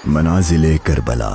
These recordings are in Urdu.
منازل کربلا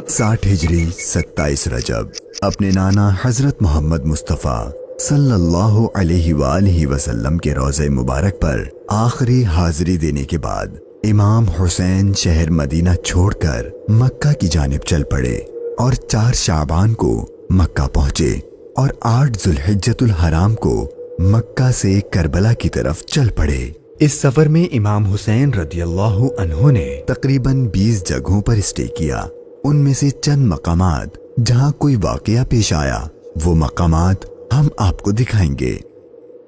60 ہجری 27 رجب اپنے نانا حضرت محمد مصطفیٰ صلی اللہ علیہ وآلہ وسلم کے روضہ مبارک پر آخری حاضری دینے کے بعد امام حسین شہر مدینہ چھوڑ کر مکہ کی جانب چل پڑے اور 4 شعبان کو مکہ پہنچے اور 8 ذوالحجۃ الحرام کو مکہ سے کربلا کی طرف چل پڑے۔ اس سفر میں امام حسین رضی اللہ عنہ نے تقریباً 20 جگہوں پر اسٹے کیا۔ ان میں سے چند مقامات جہاں کوئی واقعہ پیش آیا وہ مقامات ہم آپ کو دکھائیں گے۔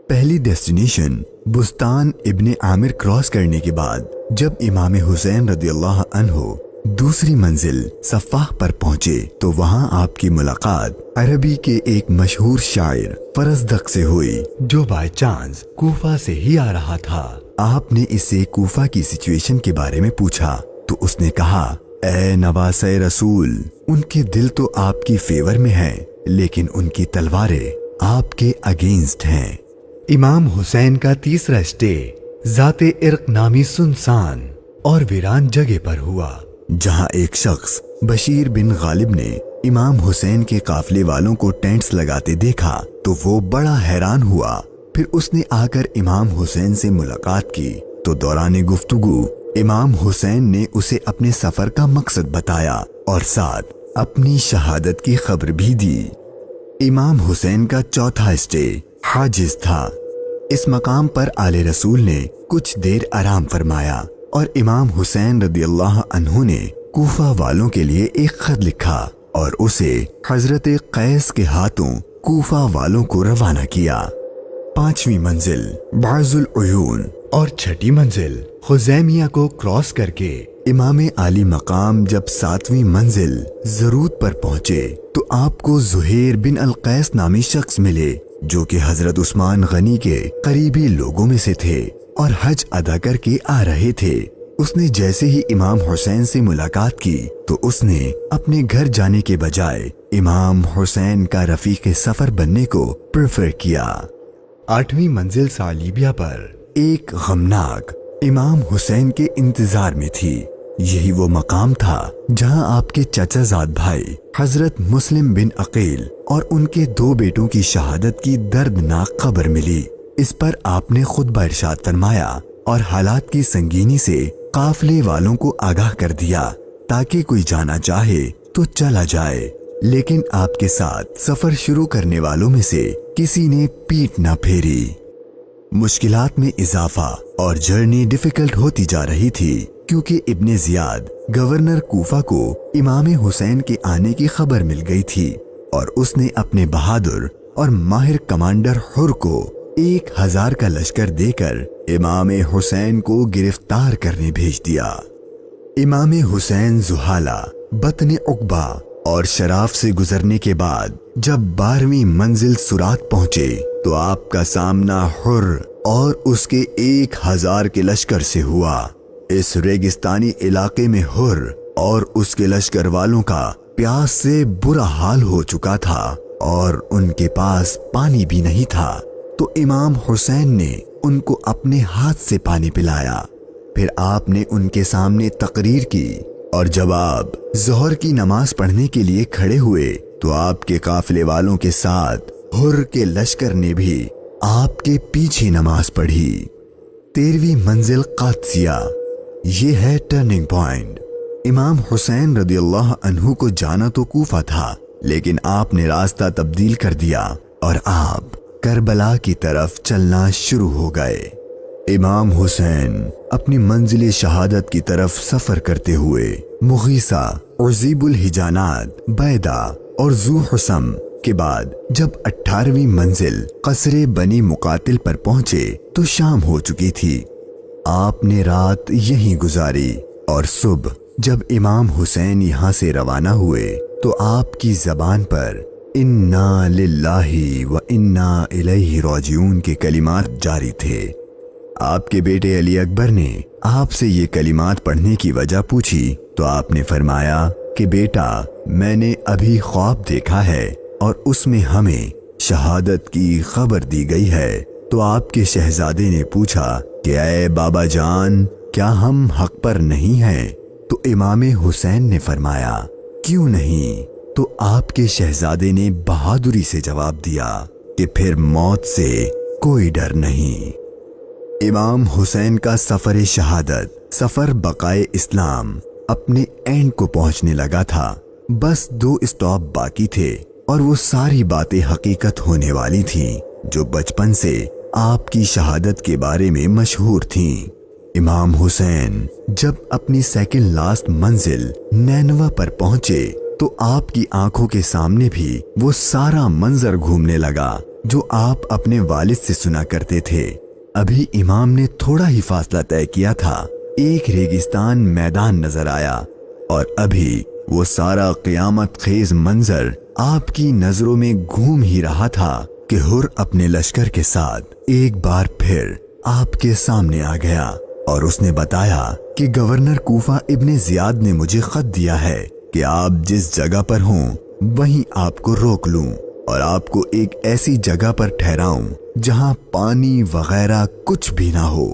پہلی ڈیسٹینیشن بستان ابن عامر کراس کرنے کے بعد جب امام حسین رضی اللہ عنہ دوسری منزل صفاح پر پہنچے تو وہاں آپ کی ملاقات عربی کے ایک مشہور شاعر فرزدق سے ہوئی جو بائی چانس کوفہ سے ہی آ رہا تھا۔ آپ نے اس سے کوفہ کی سچویشن کے بارے میں پوچھا تو اس نے کہا، اے نواسۂ رسول، ان کے دل تو آپ کی فیور میں ہیں لیکن ان کی تلواریں آپ کے اگینسٹ ہیں۔ امام حسین کا تیسرا اسٹے ذات ارق نامی سنسان اور ویران جگہ پر ہوا، جہاں ایک شخص بشیر بن غالب نے امام حسین کے قافلے والوں کو ٹینٹس لگاتے دیکھا تو وہ بڑا حیران ہوا۔ پھر اس نے آ کر امام حسین سے ملاقات کی تو دوران گفتگو امام حسین نے اسے اپنے سفر کا مقصد بتایا اور ساتھ اپنی شہادت کی خبر بھی دی۔ امام حسین کا چوتھا اسٹے حاجز تھا۔ اس مقام پر آل رسول نے کچھ دیر آرام فرمایا اور امام حسین رضی اللہ عنہ نے کوفہ والوں کے لیے ایک خط لکھا اور اسے حضرت قیس کے ہاتھوں کوفہ والوں کو روانہ کیا۔ 5ویں منزل بعض العیون اور 6ٹھی منزل خزیمیہ کو کراس کر کے امام عالی مقام جب 7ویں منزل زرود پر پہنچے تو آپ کو زہیر بن القیس نامی شخص ملے جو کہ حضرت عثمان غنی کے قریبی لوگوں میں سے تھے اور حج ادا کر کے آ رہے تھے۔ اس نے جیسے ہی امام حسین سے ملاقات کی تو اس نے اپنے گھر جانے کے بجائے امام حسین کا رفیق سفر بننے کو پریفر کیا۔ 8ویں منزل صالیبیہ پر ایک غمناک امام حسین کے انتظار میں تھی۔ یہی وہ مقام تھا جہاں آپ کے چچا زاد بھائی حضرت مسلم بن عقیل اور ان کے 2 بیٹوں کی شہادت کی دردناک خبر ملی۔ اس پر آپ نے خطبہ ارشاد فرمایا اور حالات کی سنگینی سے قافلے والوں کو آگاہ کر دیا تاکہ کوئی جانا چاہے تو چلا جائے، لیکن آپ کے ساتھ سفر شروع کرنے والوں میں سے کسی نے پیٹ نہ پھیری۔ مشکلات میں اضافہ اور جرنی ڈیفیکلٹ ہوتی جا رہی تھی کیونکہ ابن زیاد گورنر کوفہ کو امام حسین کے آنے کی خبر مل گئی تھی اور اس نے اپنے بہادر اور ماہر کمانڈر حر کو 1000 کا لشکر دے کر امام حسین کو گرفتار کرنے بھیج دیا۔ امام حسین زحالہ، بطن عقبہ اور شراف سے گزرنے کے بعد جب 12ویں منزل سرات پہنچے تو آپ کا سامنا حر اور اس کے 1000 کے لشکر سے ہوا۔ اس ریگستانی علاقے میں حر اور اس کے لشکر والوں کا پیاس سے برا حال ہو چکا تھا اور ان کے پاس پانی بھی نہیں تھا، تو امام حسین نے ان کو اپنے ہاتھ سے پانی پلایا۔ پھر آپ نے ان کے سامنے تقریر کی اور جب آپ ظہر کی نماز پڑھنے کے لیے کھڑے ہوئے تو آپ کے قافلے والوں کے ساتھ حر کے لشکر نے بھی آپ کے پیچھے نماز پڑھی۔ 13ویں منزل قادسیہ، یہ ہے ٹرننگ پوائنٹ۔ امام حسین رضی اللہ عنہ کو جانا تو کوفہ تھا لیکن آپ نے راستہ تبدیل کر دیا اور آپ کربلا کی طرف چلنا شروع ہو گئے۔ امام حسین اپنی منزل شہادت کی طرف سفر کرتے ہوئے مغیثہ، عزیب الحجانات، بیدہ اور ذو حسم کے بعد جب 18ویں منزل قصر بنی مقاتل پر پہنچے تو شام ہو چکی تھی۔ آپ نے رات یہیں گزاری اور صبح جب امام حسین یہاں سے روانہ ہوئے تو آپ کی زبان پر انا للہ و انا الیہ راجعون کے کلمات جاری تھے۔ آپ کے بیٹے علی اکبر نے آپ سے یہ کلمات پڑھنے کی وجہ پوچھی تو آپ نے فرمایا کہ بیٹا، میں نے ابھی خواب دیکھا ہے اور اس میں ہمیں شہادت کی خبر دی گئی ہے۔ تو آپ کے شہزادے نے پوچھا کہ اے بابا جان، کیا ہم حق پر نہیں ہیں؟ تو امام حسین نے فرمایا کیوں نہیں؟ تو آپ کے شہزادے نے بہادری سے جواب دیا کہ پھر موت سے کوئی ڈر نہیں۔ امام حسین کا سفر شہادت، سفر بقائے اسلام اپنے اینڈ کو پہنچنے لگا تھا۔ بس 2 اسٹاپ باقی تھے اور وہ ساری باتیں حقیقت ہونے والی تھیں جو بچپن سے آپ کی شہادت کے بارے میں مشہور تھیں۔ امام حسین جب اپنی سیکنڈ لاسٹ منزل نینوا پر پہنچے تو آپ کی آنکھوں کے سامنے بھی وہ سارا منظر گھومنے لگا جو آپ اپنے والد سے سنا کرتے تھے۔ ابھی امام نے تھوڑا ہی فاصلہ طے کیا تھا، ایک ریگستان میدان نظر آیا اور ابھی وہ سارا قیامت خیز منظر آپ کی نظروں میں گھوم ہی رہا تھا کہ ہر اپنے لشکر کے ساتھ ایک بار پھر آپ کے سامنے آ گیا اور اس نے بتایا کہ گورنر کوفہ ابن زیاد نے مجھے خط دیا ہے کہ آپ جس جگہ پر ہوں وہیں آپ کو روک لوں اور آپ کو ایک ایسی جگہ پر ٹھہراؤں جہاں پانی وغیرہ کچھ بھی نہ ہو۔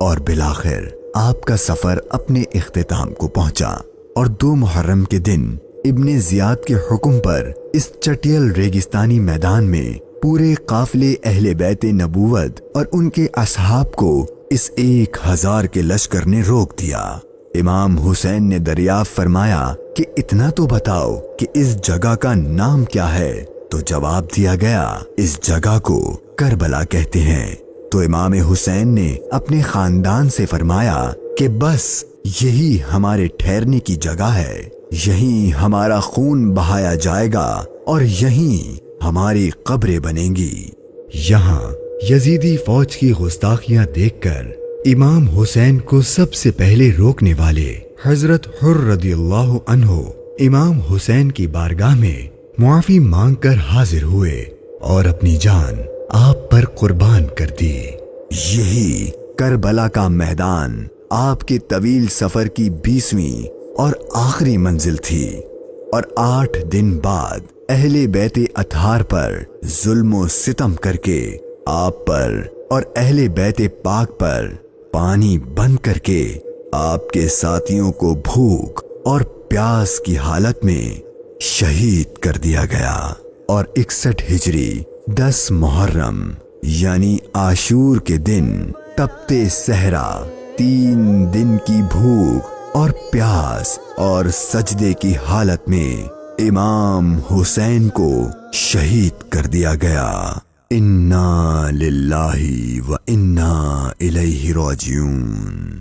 اور بالآخر آپ کا سفر اپنے اختتام کو پہنچا اور 2 محرم کے دن ابن زیاد کے حکم پر اس چٹیل ریگستانی میدان میں پورے قافلے اہل بیت نبوت اور ان کے اصحاب کو اس 1000 کے لشکر نے روک دیا۔ امام حسین نے دریافت فرمایا کہ اتنا تو بتاؤ کہ اس جگہ کا نام کیا ہے؟ تو جواب دیا گیا اس جگہ کو کربلا کہتے ہیں۔ تو امام حسین نے اپنے خاندان سے فرمایا کہ بس یہی ہمارے ٹھہرنے کی جگہ ہے، یہیں ہمارا خون بہایا جائے گا اور یہیں ہماری قبریں بنیں گی۔ یہاں یزیدی فوج کی گستاخیاں دیکھ کر امام حسین کو سب سے پہلے روکنے والے حضرت حر رضی اللہ عنہ امام حسین کی بارگاہ میں معافی مانگ کر حاضر ہوئے اور اپنی جان آپ پر قربان کر دی۔ یہی کربلا کا میدان آپ کے طویل سفر کی 20ویں اور آخری منزل تھی، اور 8 دن بعد اہل بیت اطہار پر ظلم و ستم کر کے آپ پر اور اہل بیت پاک پر پانی بند کر کے آپ کے ساتھیوں کو بھوک اور پیاس کی حالت میں شہید کر دیا گیا۔ اور 61 ہجری 10 محرم یعنی عاشور کے دن تپتے صحرا 3 دن کی بھوک اور پیاس اور سجدے کی حالت میں امام حسین کو شہید کر دیا گیا۔ انا للہ و انا الیہ راجعون۔